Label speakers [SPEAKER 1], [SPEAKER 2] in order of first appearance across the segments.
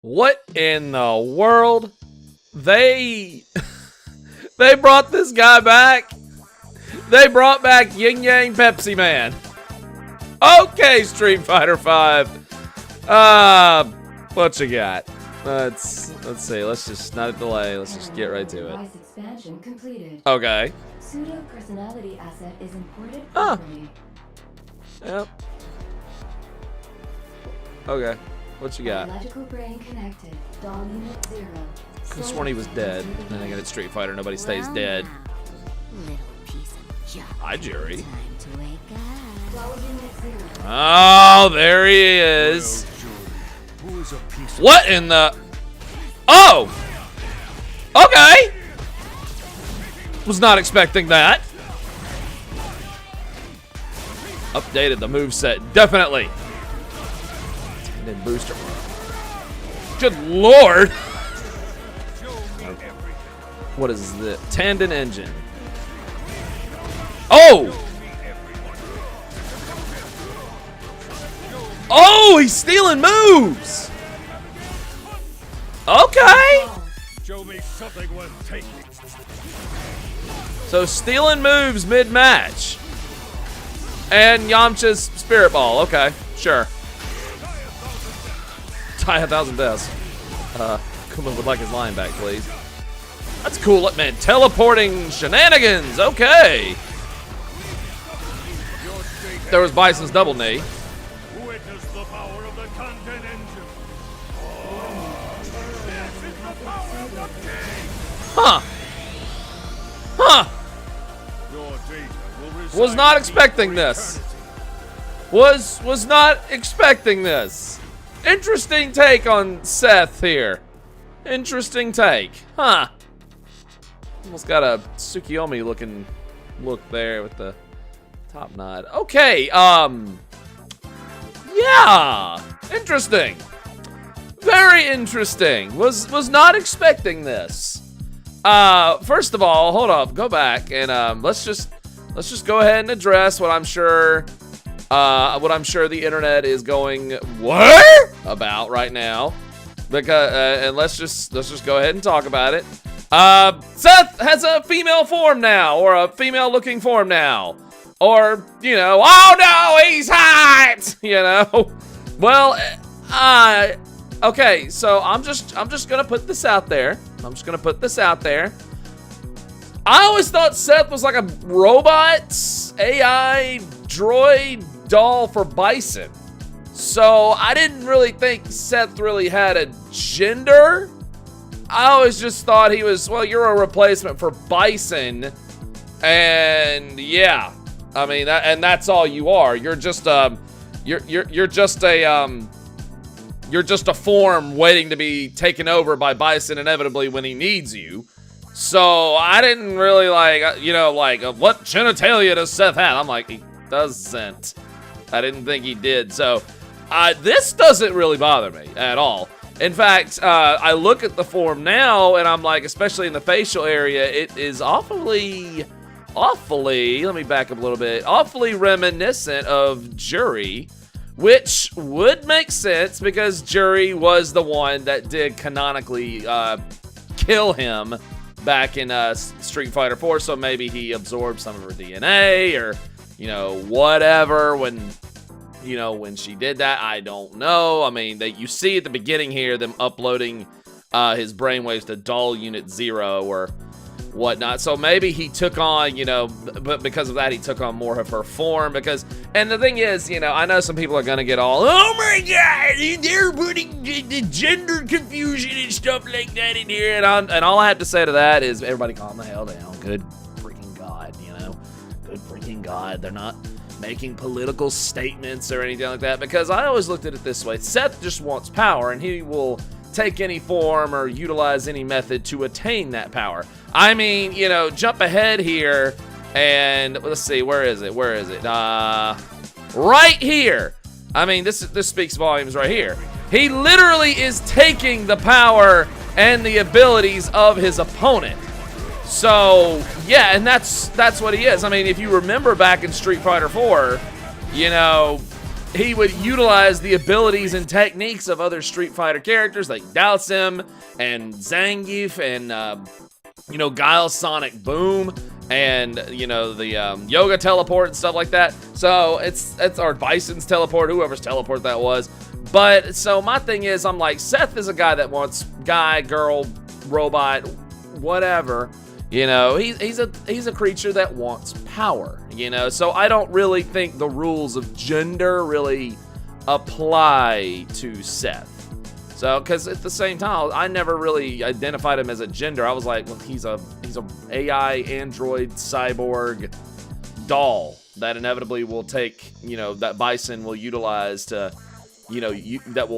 [SPEAKER 1] What in the world? They they brought this guy back. They brought back Yin Yang Pepsi Man. Okay, Street Fighter 5. What you got? Let's see. Let's just not delay. Let's just get right to it.
[SPEAKER 2] Expansion completed.
[SPEAKER 1] Okay.
[SPEAKER 2] Pseudo personality asset is imported.
[SPEAKER 1] Yep. Okay. What you got?
[SPEAKER 2] Biological brain connected. Doll unit 0.
[SPEAKER 1] I could sworn he was dead. And I got it Street Fighter. Nobody stays dead.
[SPEAKER 3] Little piece of junk.
[SPEAKER 1] Hi, Juri.
[SPEAKER 3] Time to wake up.
[SPEAKER 2] Doll unit 0.
[SPEAKER 1] Oh, there he is. What in the? Oh. Okay. Was not expecting that. Updated the moveset, definitely. And then booster. Good lord. What is this? Tandon engine. Oh! Oh, he's stealing moves! Okay!
[SPEAKER 4] Show me something worth taking.
[SPEAKER 1] So stealing moves mid-match. And Yamcha's Spirit Ball. Okay, sure. Die 1,000 deaths. Kuma would like his line back, please. That's cool, man. Teleporting shenanigans. Okay. There was Bison's double knee.
[SPEAKER 4] Witness the power of the content engine. This is the power of the king.
[SPEAKER 1] Huh. Huh.
[SPEAKER 4] Your data will reside
[SPEAKER 1] Was not
[SPEAKER 4] in
[SPEAKER 1] expecting
[SPEAKER 4] eternity.
[SPEAKER 1] this. Was not expecting this. Interesting take on Seth here. Interesting take. Huh. Almost got a Tsukiyomi looking look there with the top knot. Okay, yeah. Interesting. Very interesting. Was not expecting this. First of all, hold up, go back and let's just go ahead and address what I'm sure the internet is going what about right now, because and let's just go ahead and talk about it. Seth has a female form now, or a female-looking form now, or you know, oh no, he's hot, you know. Well, okay, so I'm just gonna put this out there. I always thought Seth was like a robot, AI, droid doll for Bison. So I didn't really think Seth really had a gender. I always just thought he was, well, you're a replacement for Bison. And yeah, I mean, that's all you are. You're just you're just a form waiting to be taken over by Bison inevitably when he needs you. So I didn't really what genitalia does Seth have? I'm like, he doesn't. I didn't think he did. So this doesn't really bother me at all. In fact, I look at the form now and I'm like, especially in the facial area, it is awfully, let me back up a little bit, awfully reminiscent of Juri, which would make sense because Juri was the one that did canonically kill him back in Street Fighter 4, so maybe he absorbed some of her DNA or, you know, whatever when she did that. I don't know. I mean, you see at the beginning here them uploading his brainwaves to Doll Unit 0 or whatnot. So maybe he took on, but because of that, he took on more of her form. And the thing is, I know some people are gonna get all, oh my god, they're putting the gender confusion and stuff like that in here. And all I have to say to that is, everybody calm the hell down. Good freaking god, good freaking god. They're not making political statements or anything like that, because I always looked at it this way. Seth just wants power, and he will take any form or utilize any method to attain that power. I mean, jump ahead here, and let's see, where is it? Right here. I mean, this speaks volumes right here. He literally is taking the power and the abilities of his opponent. So, yeah, and that's what he is. I mean, if you remember back in Street Fighter 4, he would utilize the abilities and techniques of other Street Fighter characters like Dalsim and Zangief and, you know, Guile's Sonic Boom and, you know, the Yoga Teleport and stuff like that. So it's our Bison's Teleport, whoever's teleport that was. But so my thing is, I'm like, Seth is a guy that wants guy, girl, robot, whatever. You know, he's a creature that wants power, you know, so I don't really think the rules of gender really apply to Seth. So, because at the same time, I never really identified him as a gender. I was like, well, he's a AI android cyborg doll that inevitably will take, you know, that Bison will utilize to, you know,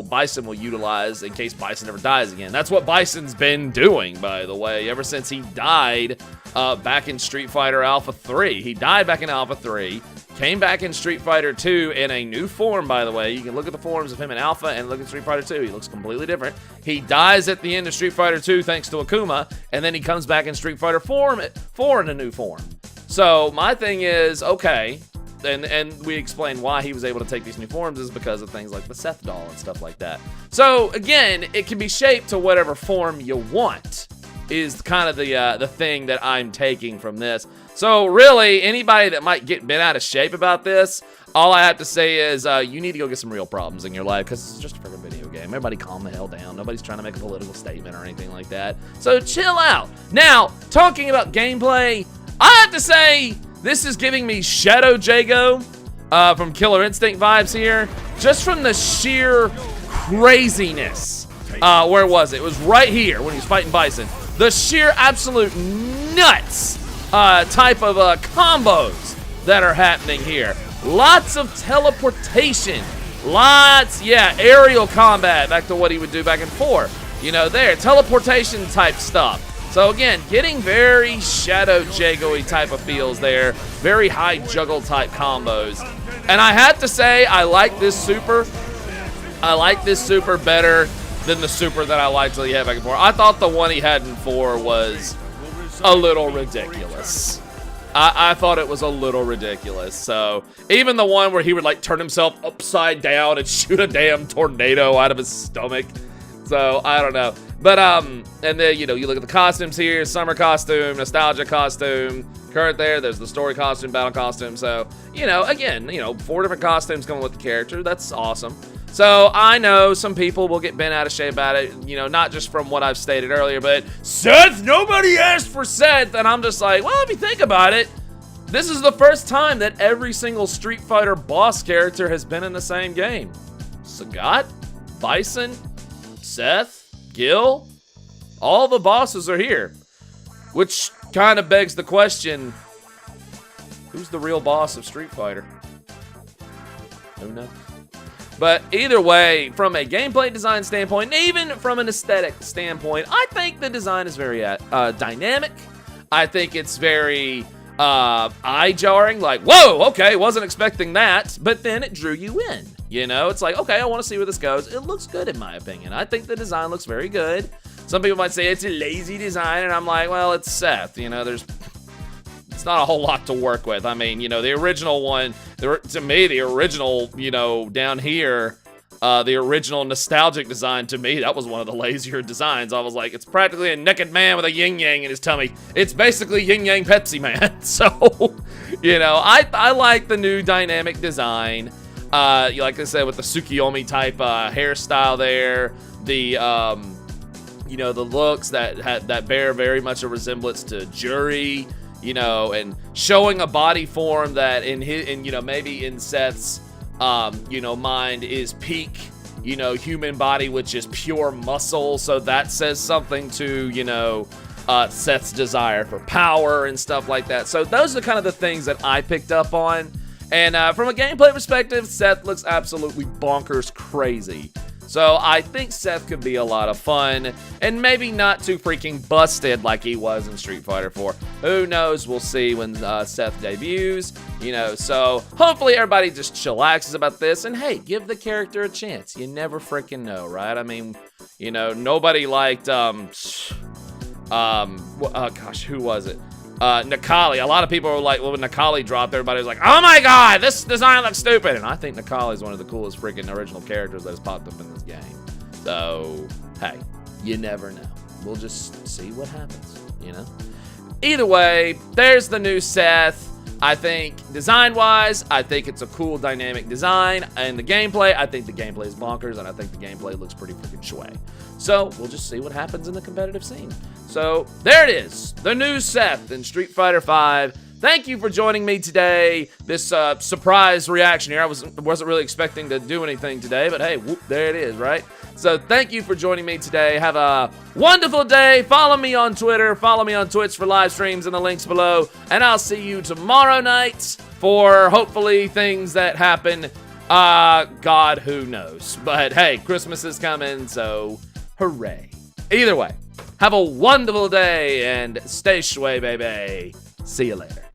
[SPEAKER 1] Bison will utilize in case Bison never dies again. That's what Bison's been doing, by the way, ever since he died back in Street Fighter Alpha 3. He died back in Alpha 3, came back in Street Fighter 2 in a new form, by the way. You can look at the forms of him in Alpha and look at Street Fighter 2. He looks completely different. He dies at the end of Street Fighter 2 thanks to Akuma, and then he comes back in Street Fighter 4 in a new form. So my thing is, okay, and we explained why he was able to take these new forms is because of things like the Seth doll and stuff like that. So again, it can be shaped to whatever form you want is kind of the thing that I'm taking from this. So really, anybody that might get bent out of shape about this, all I have to say is you need to go get some real problems in your life because it's just a freaking video game. Everybody calm the hell down. Nobody's trying to make a political statement or anything like that. So chill out. Now, talking about gameplay, I have to say, this is giving me Shadow Jago from Killer Instinct vibes here. Just from the sheer craziness. Where was it? It was right here when he was fighting Bison. The sheer absolute nuts type of combos that are happening here. Lots of teleportation. Lots, yeah, aerial combat. Back to what he would do back in 4. You know, there, teleportation type stuff. So again, getting very Shadow Jago-y type of feels there. Very high juggle type combos. And I have to say, I like this super. I like this super better than the super that I liked till he had back in 4. I thought the one he had in 4 was a little ridiculous. I thought it was a little ridiculous. So even the one where he would like turn himself upside down and shoot a damn tornado out of his stomach. So I don't know. But, and then, you know, you look at the costumes here, summer costume, nostalgia costume, current there's the story costume, battle costume. So, you know, again, you know, 4 different costumes coming with the character. That's awesome. So I know some people will get bent out of shape about it, you know, not just from what I've stated earlier, but Seth, nobody asked for Seth. And I'm just like, well, if you think about it, this is the first time that every single Street Fighter boss character has been in the same game. Sagat, Bison, Seth, Gil, all the bosses are here, which kind of begs the question, who's the real boss of Street Fighter? Who knows? But either way, from a gameplay design standpoint, and even from an aesthetic standpoint, I think the design is very dynamic. I think it's very eye-jarring, like, whoa, okay, wasn't expecting that, but then it drew you in. You know, it's like, okay, I want to see where this goes. It looks good in my opinion. I think the design looks very good. Some people might say it's a lazy design, and I'm like, well, it's Seth. You know, it's not a whole lot to work with. I mean, you know, the original one, to me, the original, you know, down here, the original nostalgic design, to me, that was one of the lazier designs. I was like, it's practically a naked man with a yin-yang in his tummy. It's basically yin-yang Pepsi Man. So, you know, I like the new dynamic design. Like I said, with the Tsukiyomi type hairstyle there, the you know, the looks that bear very much a resemblance to Juri, you know, and showing a body form that in you know, maybe in Seth's you know, mind is peak, you know, human body, which is pure muscle. So that says something to, you know, Seth's desire for power and stuff like that. So those are kind of the things that I picked up on. And from a gameplay perspective, Seth looks absolutely bonkers crazy. So I think Seth could be a lot of fun, and maybe not too freaking busted like he was in Street Fighter 4. Who knows? We'll see when Seth debuts, you know. So hopefully everybody just chillaxes about this, and hey, give the character a chance. You never freaking know, right? I mean, you know, nobody liked, gosh, who was it? Nikali. A lot of people were like, well, when Nikali dropped, everybody was like, oh my god, this design looks stupid. And I think Nikali is one of the coolest freaking original characters that has popped up in this game. So, hey, you never know. We'll just see what happens, you know? Either way, there's the new Seth. I think design-wise, I think it's a cool dynamic design. And the gameplay, I think the gameplay is bonkers, and I think the gameplay looks pretty freaking shway. So we'll just see what happens in the competitive scene. So there it is, the new Seth in Street Fighter V. Thank you for joining me today. This surprise reaction here. I wasn't really expecting to do anything today, but hey, whoop, there it is, right? So thank you for joining me today. Have a wonderful day. Follow me on Twitter. Follow me on Twitch for live streams in the links below. And I'll see you tomorrow night for hopefully things that happen. God, who knows? But hey, Christmas is coming, so hooray. Either way, have a wonderful day and stay shway, baby. See you later.